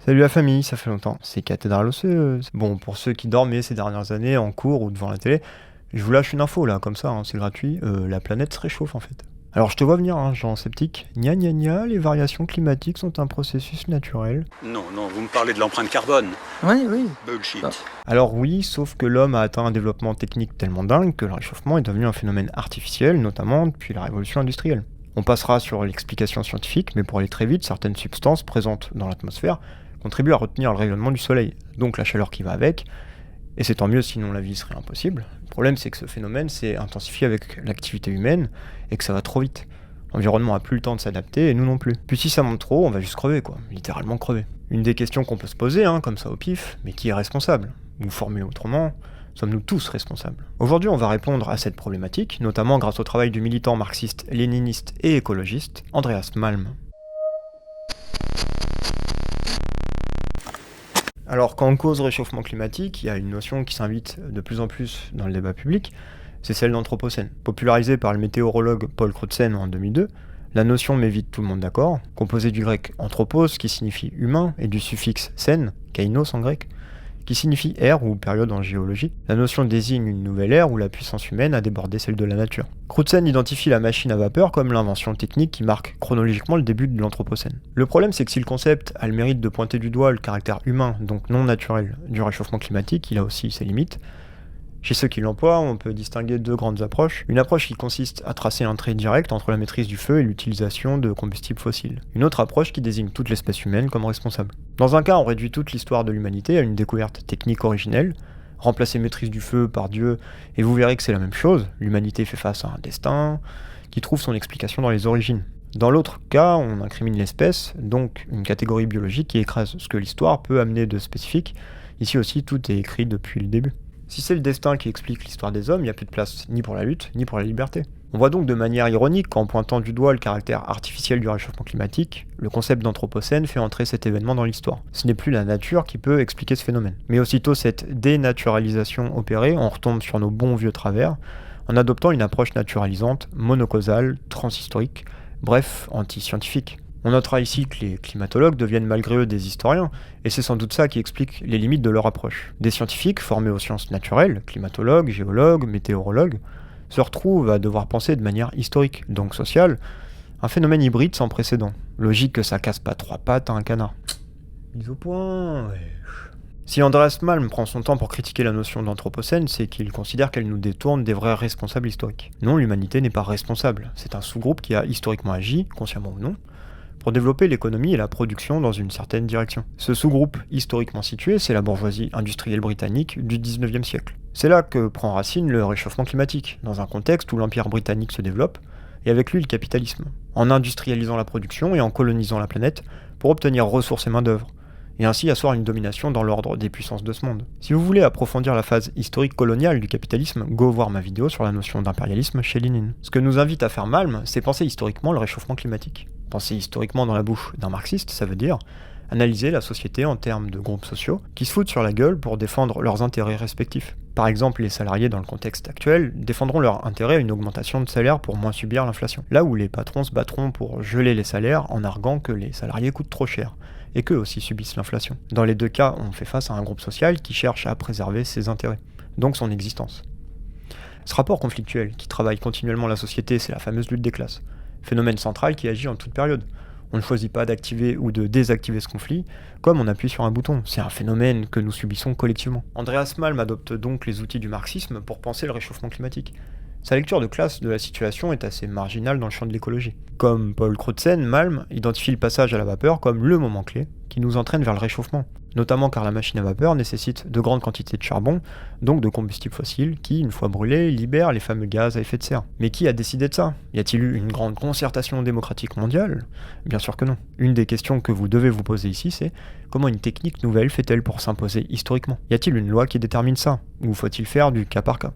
Salut la famille, ça fait longtemps. C'est Cathédrale Osseuse. Bon, pour ceux qui dormaient ces dernières années en cours ou devant la télé, je vous lâche une info là, comme ça, hein, c'est gratuit. La planète se réchauffe en fait. Alors je te vois venir, hein, Jean sceptique. Gna gna gna, les variations climatiques sont un processus naturel. Non, vous me parlez de l'empreinte carbone. Oui. Bullshit. Ah. Alors oui, sauf que l'homme a atteint un développement technique tellement dingue que le réchauffement est devenu un phénomène artificiel, notamment depuis la révolution industrielle. On passera sur l'explication scientifique, mais pour aller très vite, certaines substances présentes dans l'atmosphère contribuent à retenir le rayonnement du soleil, donc la chaleur qui va avec, et c'est tant mieux sinon la vie serait impossible. Le problème c'est que ce phénomène s'est intensifié avec l'activité humaine et que ça va trop vite. L'environnement a plus le temps de s'adapter et nous non plus. Puis si ça monte trop, on va juste crever quoi, littéralement crever. Une des questions qu'on peut se poser, comme ça au pif, mais qui est responsable? Ou formulé autrement, sommes-nous tous responsables? Aujourd'hui, on va répondre à cette problématique, notamment grâce au travail du militant marxiste, léniniste et écologiste, Andreas Malm. Alors, quand on cause réchauffement climatique, il y a une notion qui s'invite de plus en plus dans le débat public, c'est celle d'anthropocène. Popularisée par le météorologue Paul Crutzen en 2002, la notion met vite tout le monde d'accord, composée du grec anthropos, qui signifie humain, et du suffixe sen, kainos en grec, qui signifie ère ou période en géologie. La notion désigne une nouvelle ère où la puissance humaine a débordé celle de la nature. Crutzen identifie la machine à vapeur comme l'invention technique qui marque chronologiquement le début de l'anthropocène. Le problème, c'est que si le concept a le mérite de pointer du doigt le caractère humain, donc non naturel, du réchauffement climatique, il a aussi ses limites. Chez ceux qui l'emploient, on peut distinguer deux grandes approches. Une approche qui consiste à tracer un trait direct entre la maîtrise du feu et l'utilisation de combustibles fossiles. Une autre approche qui désigne toute l'espèce humaine comme responsable. Dans un cas, on réduit toute l'histoire de l'humanité à une découverte technique originelle, remplacer maîtrise du feu par Dieu, et vous verrez que c'est la même chose. L'humanité fait face à un destin qui trouve son explication dans les origines. Dans l'autre cas, on incrimine l'espèce, donc une catégorie biologique qui écrase ce que l'histoire peut amener de spécifique. Ici aussi, tout est écrit depuis le début. Si c'est le destin qui explique l'histoire des hommes, il n'y a plus de place ni pour la lutte, ni pour la liberté. On voit donc de manière ironique qu'en pointant du doigt le caractère artificiel du réchauffement climatique, le concept d'anthropocène fait entrer cet événement dans l'histoire. Ce n'est plus la nature qui peut expliquer ce phénomène. Mais aussitôt cette dénaturalisation opérée, on retombe sur nos bons vieux travers, en adoptant une approche naturalisante, monocausale, transhistorique, bref, anti-scientifique. On notera ici que les climatologues deviennent malgré eux des historiens, et c'est sans doute ça qui explique les limites de leur approche. Des scientifiques formés aux sciences naturelles, climatologues, géologues, météorologues, se retrouvent à devoir penser de manière historique, donc sociale, un phénomène hybride sans précédent. Logique que ça casse pas trois pattes à un canard. Mise au point, wesh. Si Andreas Malm prend son temps pour critiquer la notion d'anthropocène, c'est qu'il considère qu'elle nous détourne des vrais responsables historiques. Non, l'humanité n'est pas responsable, c'est un sous-groupe qui a historiquement agi, consciemment ou non, pour développer l'économie et la production dans une certaine direction. Ce sous-groupe historiquement situé, c'est la bourgeoisie industrielle britannique du 19e siècle. C'est là que prend racine le réchauffement climatique, dans un contexte où l'Empire britannique se développe, et avec lui le capitalisme, en industrialisant la production et en colonisant la planète pour obtenir ressources et main-d'œuvre, et ainsi asseoir une domination dans l'ordre des puissances de ce monde. Si vous voulez approfondir la phase historique coloniale du capitalisme, go voir ma vidéo sur la notion d'impérialisme chez Lénine. Ce que nous invite à faire Malm, c'est penser historiquement le réchauffement climatique. Penser historiquement dans la bouche d'un marxiste, ça veut dire analyser la société en termes de groupes sociaux qui se foutent sur la gueule pour défendre leurs intérêts respectifs. Par exemple, les salariés dans le contexte actuel défendront leur intérêt à une augmentation de salaire pour moins subir l'inflation. Là où les patrons se battront pour geler les salaires en arguant que les salariés coûtent trop cher et qu'eux aussi subissent l'inflation. Dans les deux cas, on fait face à un groupe social qui cherche à préserver ses intérêts, donc son existence. Ce rapport conflictuel qui travaille continuellement la société, c'est la fameuse lutte des classes. Phénomène central qui agit en toute période. On ne choisit pas d'activer ou de désactiver ce conflit comme on appuie sur un bouton. C'est un phénomène que nous subissons collectivement. Andreas Malm adopte donc les outils du marxisme pour penser le réchauffement climatique. Sa lecture de classe de la situation est assez marginale dans le champ de l'écologie. Comme Paul Crutzen, Malm identifie le passage à la vapeur comme le moment clé qui nous entraîne vers le réchauffement, notamment car la machine à vapeur nécessite de grandes quantités de charbon, donc de combustibles fossiles, qui, une fois brûlés, libèrent les fameux gaz à effet de serre. Mais qui a décidé de ça? Y a-t-il eu une grande concertation démocratique mondiale? Bien sûr que non. Une des questions que vous devez vous poser ici, c'est comment une technique nouvelle fait-elle pour s'imposer historiquement? Y a-t-il une loi qui détermine ça? Ou faut-il faire du cas par cas?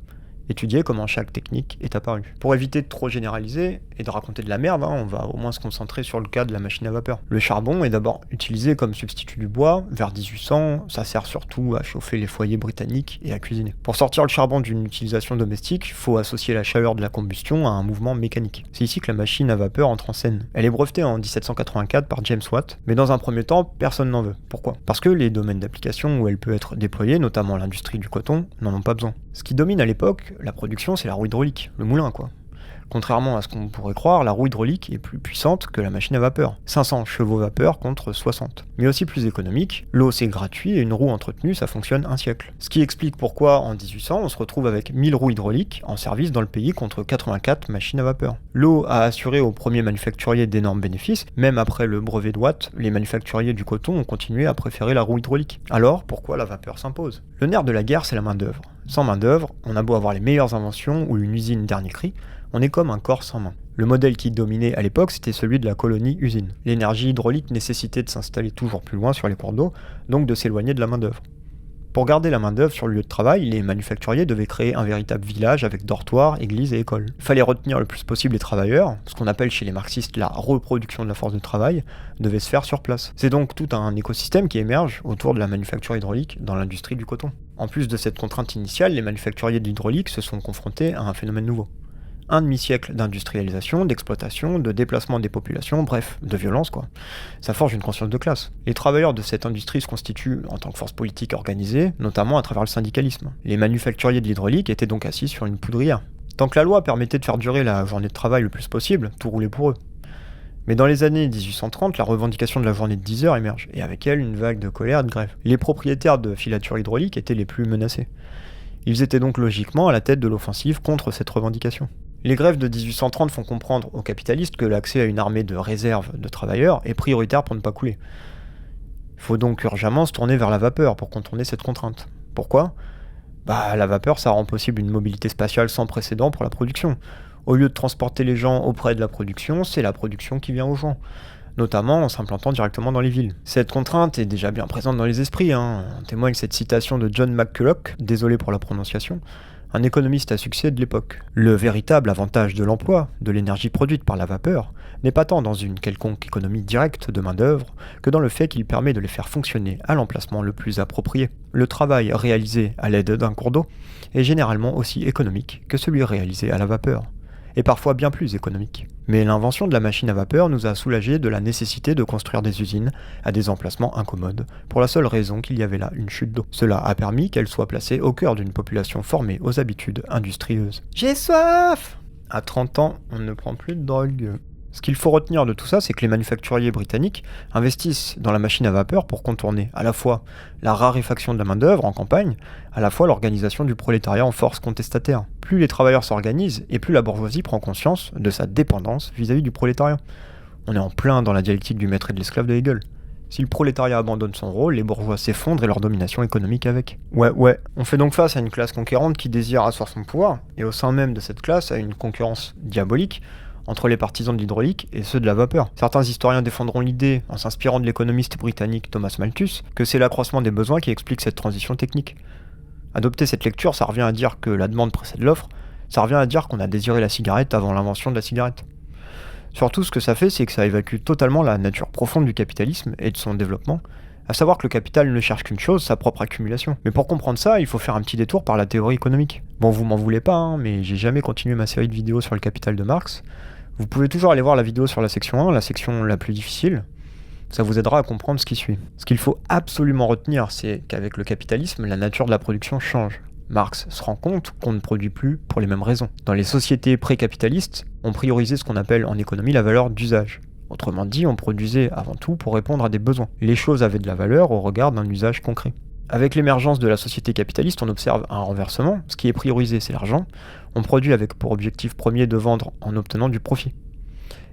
étudier comment chaque technique est apparue. Pour éviter de trop généraliser et de raconter de la merde, on va au moins se concentrer sur le cas de la machine à vapeur. Le charbon est d'abord utilisé comme substitut du bois. Vers 1800, ça sert surtout à chauffer les foyers britanniques et à cuisiner. Pour sortir le charbon d'une utilisation domestique, il faut associer la chaleur de la combustion à un mouvement mécanique. C'est ici que la machine à vapeur entre en scène. Elle est brevetée en 1784 par James Watt, mais dans un premier temps, personne n'en veut. Pourquoi ? Parce que les domaines d'application où elle peut être déployée, notamment l'industrie du coton, n'en ont pas besoin. Ce qui domine à l'époque, la production, c'est la roue hydraulique, le moulin quoi. Contrairement à ce qu'on pourrait croire, la roue hydraulique est plus puissante que la machine à vapeur. 500 chevaux vapeur contre 60. Mais aussi plus économique, l'eau c'est gratuit et une roue entretenue ça fonctionne un siècle. Ce qui explique pourquoi en 1800 on se retrouve avec 1000 roues hydrauliques en service dans le pays contre 84 machines à vapeur. L'eau a assuré aux premiers manufacturiers d'énormes bénéfices, même après le brevet de Watt, les manufacturiers du coton ont continué à préférer la roue hydraulique. Alors pourquoi la vapeur s'impose ? Le nerf de la guerre c'est la main d'œuvre. Sans main d'œuvre, on a beau avoir les meilleures inventions ou une usine dernier cri, on est comme un corps sans main. Le modèle qui dominait à l'époque, c'était celui de la colonie-usine. L'énergie hydraulique nécessitait de s'installer toujours plus loin sur les cours d'eau, donc de s'éloigner de la main-d'œuvre. Pour garder la main-d'œuvre sur le lieu de travail, les manufacturiers devaient créer un véritable village avec dortoirs, églises et écoles. Il fallait retenir le plus possible les travailleurs, ce qu'on appelle chez les marxistes la reproduction de la force de travail, devait se faire sur place. C'est donc tout un écosystème qui émerge autour de la manufacture hydraulique dans l'industrie du coton. En plus de cette contrainte initiale, les manufacturiers de l'hydraulique se sont confrontés à un phénomène nouveau. Un demi-siècle d'industrialisation, d'exploitation, de déplacement des populations, bref, de violence quoi. Ça forge une conscience de classe. Les travailleurs de cette industrie se constituent en tant que force politique organisée, notamment à travers le syndicalisme. Les manufacturiers de l'hydraulique étaient donc assis sur une poudrière. Tant que la loi permettait de faire durer la journée de travail le plus possible, tout roulait pour eux. Mais dans les années 1830, la revendication de la journée de 10 heures émerge, et avec elle une vague de colère et de grève. Les propriétaires de filatures hydrauliques étaient les plus menacés. Ils étaient donc logiquement à la tête de l'offensive contre cette revendication. Les grèves de 1830 font comprendre aux capitalistes que l'accès à une armée de réserve de travailleurs est prioritaire pour ne pas couler. Il faut donc urgemment se tourner vers la vapeur pour contourner cette contrainte. Pourquoi ? La vapeur, ça rend possible une mobilité spatiale sans précédent pour la production. Au lieu de transporter les gens auprès de la production, c'est la production qui vient aux gens, notamment en s'implantant directement dans les villes. Cette contrainte est déjà bien présente dans les esprits, En témoigne cette citation de John McCulloch, désolé pour la prononciation, un économiste à succès de l'époque. Le véritable avantage de l'emploi, de l'énergie produite par la vapeur, n'est pas tant dans une quelconque économie directe de main-d'œuvre que dans le fait qu'il permet de les faire fonctionner à l'emplacement le plus approprié. Le travail réalisé à l'aide d'un cours d'eau est généralement aussi économique que celui réalisé à la vapeur, et parfois bien plus économique. Mais l'invention de la machine à vapeur nous a soulagés de la nécessité de construire des usines à des emplacements incommodes, pour la seule raison qu'il y avait là une chute d'eau. Cela a permis qu'elle soit placée au cœur d'une population formée aux habitudes industrieuses. J'ai soif ! À 30 ans, on ne prend plus de drogue. Ce qu'il faut retenir de tout ça, c'est que les manufacturiers britanniques investissent dans la machine à vapeur pour contourner à la fois la raréfaction de la main-d'œuvre en campagne, à la fois l'organisation du prolétariat en force contestataire. Plus les travailleurs s'organisent, et plus la bourgeoisie prend conscience de sa dépendance vis-à-vis du prolétariat. On est en plein dans la dialectique du maître et de l'esclave de Hegel. Si le prolétariat abandonne son rôle, les bourgeois s'effondrent et leur domination économique avec. Ouais. On fait donc face à une classe conquérante qui désire asseoir son pouvoir, et au sein même de cette classe, à une concurrence diabolique entre les partisans de l'hydraulique et ceux de la vapeur. Certains historiens défendront l'idée, en s'inspirant de l'économiste britannique Thomas Malthus, que c'est l'accroissement des besoins qui explique cette transition technique. Adopter cette lecture, ça revient à dire que la demande précède l'offre, ça revient à dire qu'on a désiré la cigarette avant l'invention de la cigarette. Surtout, ce que ça fait, c'est que ça évacue totalement la nature profonde du capitalisme et de son développement, à savoir que le capital ne cherche qu'une chose, sa propre accumulation. Mais pour comprendre ça, il faut faire un petit détour par la théorie économique. Bon, vous m'en voulez pas, mais j'ai jamais continué ma série de vidéos sur le capital de Marx. Vous pouvez toujours aller voir la vidéo sur la section 1, la section la plus difficile. Ça vous aidera à comprendre ce qui suit. Ce qu'il faut absolument retenir, c'est qu'avec le capitalisme, la nature de la production change. Marx se rend compte qu'on ne produit plus pour les mêmes raisons. Dans les sociétés pré-capitalistes, on priorisait ce qu'on appelle en économie la valeur d'usage. Autrement dit, on produisait avant tout pour répondre à des besoins. Les choses avaient de la valeur au regard d'un usage concret. Avec l'émergence de la société capitaliste, on observe un renversement. Ce qui est priorisé, c'est l'argent. On produit avec pour objectif premier de vendre en obtenant du profit.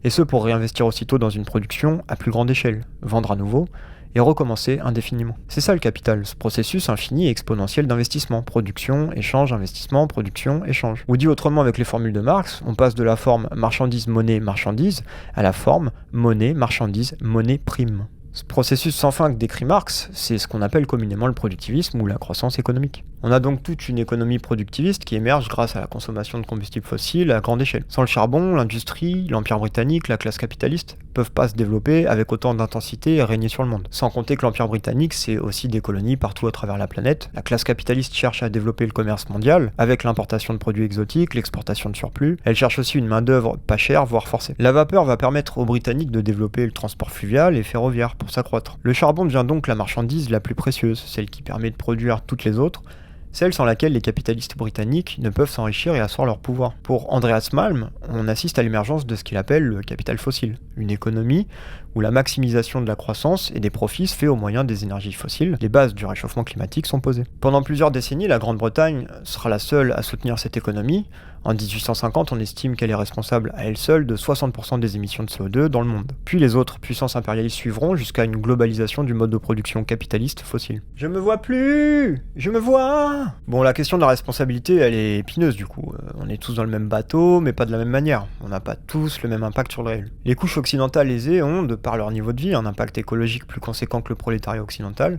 Et ce pour réinvestir aussitôt dans une production à plus grande échelle, vendre à nouveau, et recommencer indéfiniment. C'est ça le capital, ce processus infini et exponentiel d'investissement, production, échange, investissement, production, échange. Ou dit autrement avec les formules de Marx, on passe de la forme marchandise, monnaie, marchandise, à la forme monnaie, marchandise, monnaie, prime. Ce processus sans fin que décrit Marx, c'est ce qu'on appelle communément le productivisme ou la croissance économique. On a donc toute une économie productiviste qui émerge grâce à la consommation de combustibles fossiles à grande échelle. Sans le charbon, l'industrie, l'Empire britannique, la classe capitaliste peuvent pas se développer avec autant d'intensité et régner sur le monde. Sans compter que l'Empire britannique, c'est aussi des colonies partout à travers la planète. La classe capitaliste cherche à développer le commerce mondial avec l'importation de produits exotiques, l'exportation de surplus. Elle cherche aussi une main-d'œuvre pas chère, voire forcée. La vapeur va permettre aux Britanniques de développer le transport fluvial et ferroviaire pour s'accroître. Le charbon devient donc la marchandise la plus précieuse, celle qui permet de produire toutes les autres, celle sans laquelle les capitalistes britanniques ne peuvent s'enrichir et asseoir leur pouvoir. Pour Andreas Malm, on assiste à l'émergence de ce qu'il appelle le capital fossile, une économie où la maximisation de la croissance et des profits se fait au moyen des énergies fossiles. Les bases du réchauffement climatique sont posées. Pendant plusieurs décennies, la Grande-Bretagne sera la seule à soutenir cette économie. En 1850, on estime qu'elle est responsable à elle seule de 60% des émissions de CO2 dans le monde. Puis les autres puissances impérialistes suivront jusqu'à une globalisation du mode de production capitaliste fossile. Je me vois plus! Je me vois! Bon, la question de la responsabilité, elle est épineuse du coup. On est tous dans le même bateau, mais pas de la même manière. On n'a pas tous le même impact sur le réel. Les couches occidentales aisées ont, de par leur niveau de vie, un impact écologique plus conséquent que le prolétariat occidental,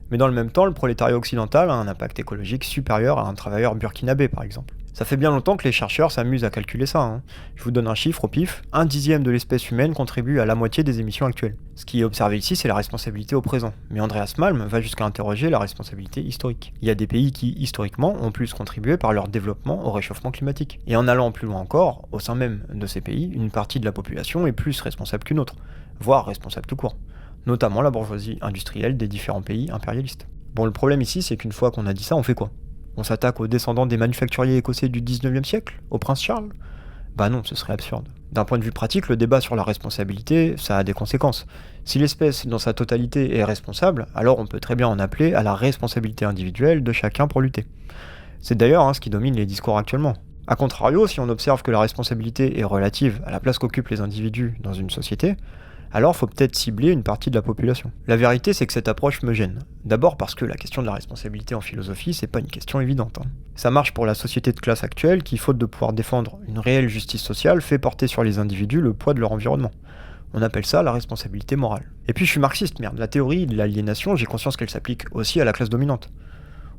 mais dans le même temps, le prolétariat occidental a un impact écologique supérieur à un travailleur burkinabé par exemple. Ça fait bien longtemps que les chercheurs s'amusent à calculer ça, hein. Je vous donne un chiffre au pif, 1/10 de l'espèce humaine contribue à la moitié des émissions actuelles. Ce qui est observé ici, c'est la responsabilité au présent. Mais Andreas Malm va jusqu'à interroger la responsabilité historique. Il y a des pays qui, historiquement, ont plus contribué par leur développement au réchauffement climatique. Et en allant plus loin encore, au sein même de ces pays, une partie de la population est plus responsable qu'une autre, voire responsable tout court. Notamment la bourgeoisie industrielle des différents pays impérialistes. Bon, le problème ici, c'est qu'une fois qu'on a dit ça, on fait quoi ? On s'attaque aux descendants des manufacturiers écossais du 19e siècle, au prince Charles ? Bah non, ce serait absurde. D'un point de vue pratique, le débat sur la responsabilité, ça a des conséquences. Si l'espèce dans sa totalité est responsable, alors on peut très bien en appeler à la responsabilité individuelle de chacun pour lutter. C'est d'ailleurs ce qui domine les discours actuellement. A contrario, si on observe que la responsabilité est relative à la place qu'occupent les individus dans une société, alors faut peut-être cibler une partie de la population. La vérité, c'est que cette approche me gêne. D'abord parce que la question de la responsabilité en philosophie, c'est pas une question évidente. Ça marche pour la société de classe actuelle qui, faute de pouvoir défendre une réelle justice sociale, fait porter sur les individus le poids de leur environnement. On appelle ça la responsabilité morale. Et puis je suis marxiste, merde. La théorie de l'aliénation, j'ai conscience qu'elle s'applique aussi à la classe dominante.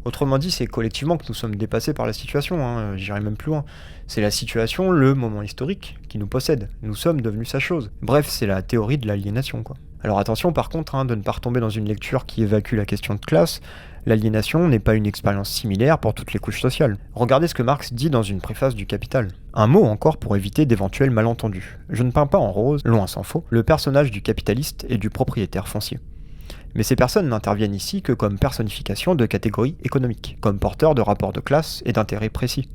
Autrement dit, c'est collectivement que nous sommes dépassés par la situation, j'irai même plus loin. C'est la situation, le moment historique, qui nous possède. Nous sommes devenus sa chose. Bref, c'est la théorie de l'aliénation, quoi. Alors attention par contre, de ne pas retomber dans une lecture qui évacue la question de classe. L'aliénation n'est pas une expérience similaire pour toutes les couches sociales. Regardez ce que Marx dit dans une préface du Capital. Un mot encore pour éviter d'éventuels malentendus. Je ne peins pas en rose, loin s'en faut, le personnage du capitaliste et du propriétaire foncier. Mais ces personnes n'interviennent ici que comme personnification de catégories économiques, comme porteurs de rapports de classe et d'intérêts précis.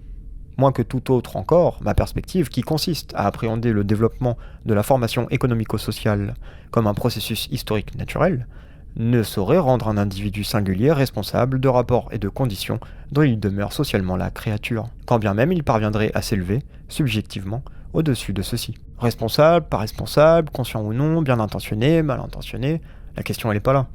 Moins que tout autre encore, ma perspective, qui consiste à appréhender le développement de la formation économico-sociale comme un processus historique naturel, ne saurait rendre un individu singulier responsable de rapports et de conditions dont il demeure socialement la créature, quand bien même il parviendrait à s'élever, subjectivement, au-dessus de ceux-ci. Responsable, pas responsable, conscient ou non, bien intentionné, mal intentionné, la question elle est pas là.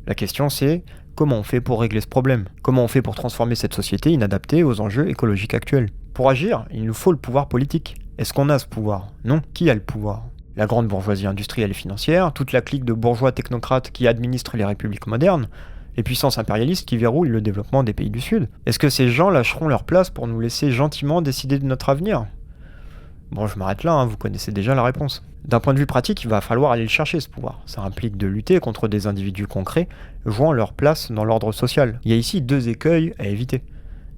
La question c'est comment on fait pour régler ce problème ? Comment on fait pour transformer cette société inadaptée aux enjeux écologiques actuels ? Pour agir, il nous faut le pouvoir politique. Est-ce qu'on a ce pouvoir ? Non. Qui a le pouvoir ? La grande bourgeoisie industrielle et financière, toute la clique de bourgeois technocrates qui administrent les républiques modernes, les puissances impérialistes qui verrouillent le développement des pays du Sud. Est-ce que ces gens lâcheront leur place pour nous laisser gentiment décider de notre avenir ? Bon, je m'arrête là, vous connaissez déjà la réponse. D'un point de vue pratique, il va falloir aller le chercher ce pouvoir. Ça implique de lutter contre des individus concrets, jouant leur place dans l'ordre social. Il y a ici 2 écueils à éviter.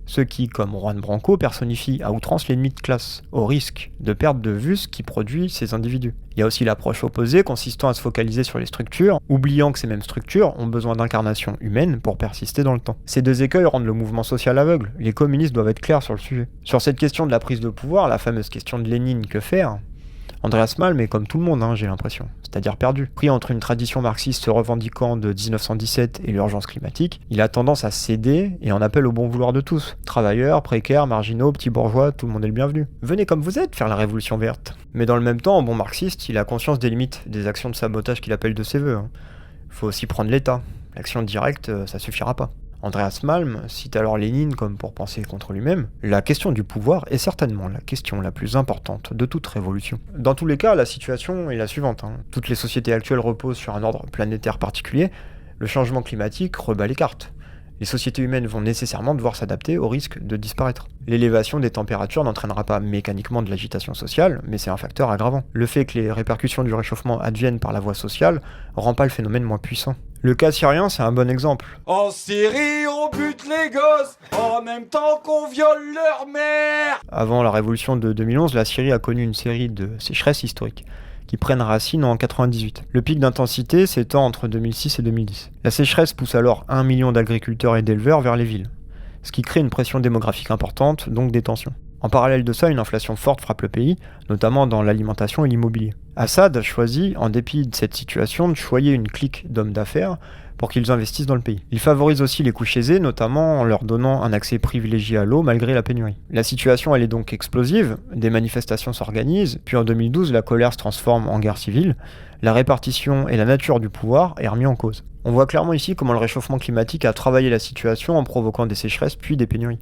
Ceux qui, comme Juan Branco, personnifient à outrance l'ennemi de classe, au risque de perdre de vue ce qui produit ces individus. Il y a aussi l'approche opposée consistant à se focaliser sur les structures, oubliant que ces mêmes structures ont besoin d'incarnation humaine pour persister dans le temps. Ces 2 écueils rendent le mouvement social aveugle. Les communistes doivent être clairs sur le sujet. Sur cette question de la prise de pouvoir, la fameuse question de Lénine, que faire ? Andreas Malm est comme tout le monde, j'ai l'impression, c'est-à-dire perdu. Pris entre une tradition marxiste se revendiquant de 1917 et l'urgence climatique, il a tendance à céder et en appelle au bon vouloir de tous. Travailleurs, précaires, marginaux, petits bourgeois, tout le monde est le bienvenu. Venez comme vous êtes faire la révolution verte. Mais dans le même temps, en bon marxiste, il a conscience des limites, des actions de sabotage qu'il appelle de ses voeux. Faut aussi prendre l'État. L'action directe, ça suffira pas. Andreas Malm cite alors Lénine comme pour penser contre lui-même. La question du pouvoir est certainement la question la plus importante de toute révolution. Dans tous les cas, la situation est la suivante. Toutes les sociétés actuelles reposent sur un ordre planétaire particulier. Le changement climatique rebat les cartes. Les sociétés humaines vont nécessairement devoir s'adapter au risque de disparaître. L'élévation des températures n'entraînera pas mécaniquement de l'agitation sociale, mais c'est un facteur aggravant. Le fait que les répercussions du réchauffement adviennent par la voie sociale rend pas le phénomène moins puissant. Le cas syrien, c'est un bon exemple. En Syrie, on bute les gosses en même temps qu'on viole leur mère. Avant la révolution de 2011, la Syrie a connu une série de sécheresses historiques qui prennent racine en 98. Le pic d'intensité s'étend entre 2006 et 2010. La sécheresse pousse alors 1 million d'agriculteurs et d'éleveurs vers les villes, ce qui crée une pression démographique importante, donc des tensions. En parallèle de ça, une inflation forte frappe le pays, notamment dans l'alimentation et l'immobilier. Assad choisit, en dépit de cette situation, de choyer une clique d'hommes d'affaires pour qu'ils investissent dans le pays. Il favorise aussi les couches aisées, notamment en leur donnant un accès privilégié à l'eau malgré la pénurie. La situation elle est donc explosive, des manifestations s'organisent, puis en 2012 la colère se transforme en guerre civile, la répartition et la nature du pouvoir est remis en cause. On voit clairement ici comment le réchauffement climatique a travaillé la situation en provoquant des sécheresses puis des pénuries.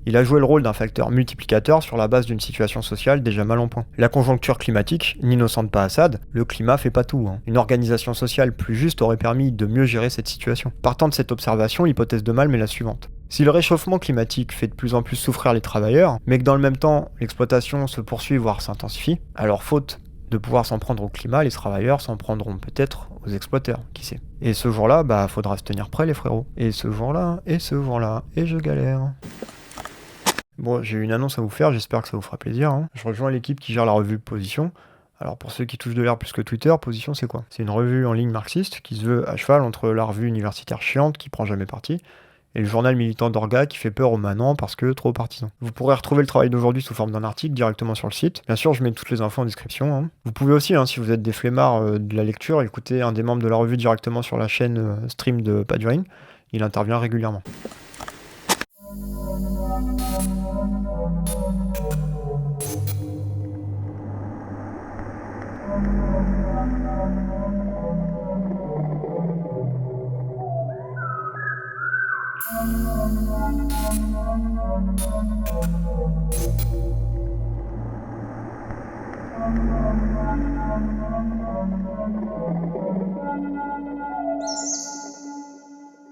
Il a joué le rôle d'un facteur multiplicateur sur la base d'une situation sociale déjà mal en point. La conjoncture climatique n'innocente pas Assad, le climat fait pas tout. Une organisation sociale plus juste aurait permis de mieux gérer cette situation. Partant de cette observation, l'hypothèse de Malm est la suivante. Si le réchauffement climatique fait de plus en plus souffrir les travailleurs, mais que dans le même temps, l'exploitation se poursuit voire s'intensifie, alors faute de pouvoir s'en prendre au climat, les travailleurs s'en prendront peut-être aux exploiteurs, qui sait. Et ce jour-là, faudra se tenir prêt les frérots. Et ce jour-là, et je galère. Bon, j'ai une annonce à vous faire, j'espère que ça vous fera plaisir. Je rejoins l'équipe qui gère la revue Position. Alors pour ceux qui touchent de l'air plus que Twitter, Position c'est quoi? C'est une revue en ligne marxiste qui se veut à cheval entre la revue universitaire chiante qui prend jamais parti et le journal militant d'orga qui fait peur aux manants parce que trop partisan. Vous pourrez retrouver le travail d'aujourd'hui sous forme d'un article directement sur le site. Bien sûr, je mets toutes les infos en description. Vous pouvez aussi, si vous êtes des flemmards de la lecture, écouter un des membres de la revue directement sur la chaîne stream de Padurine. Il intervient régulièrement.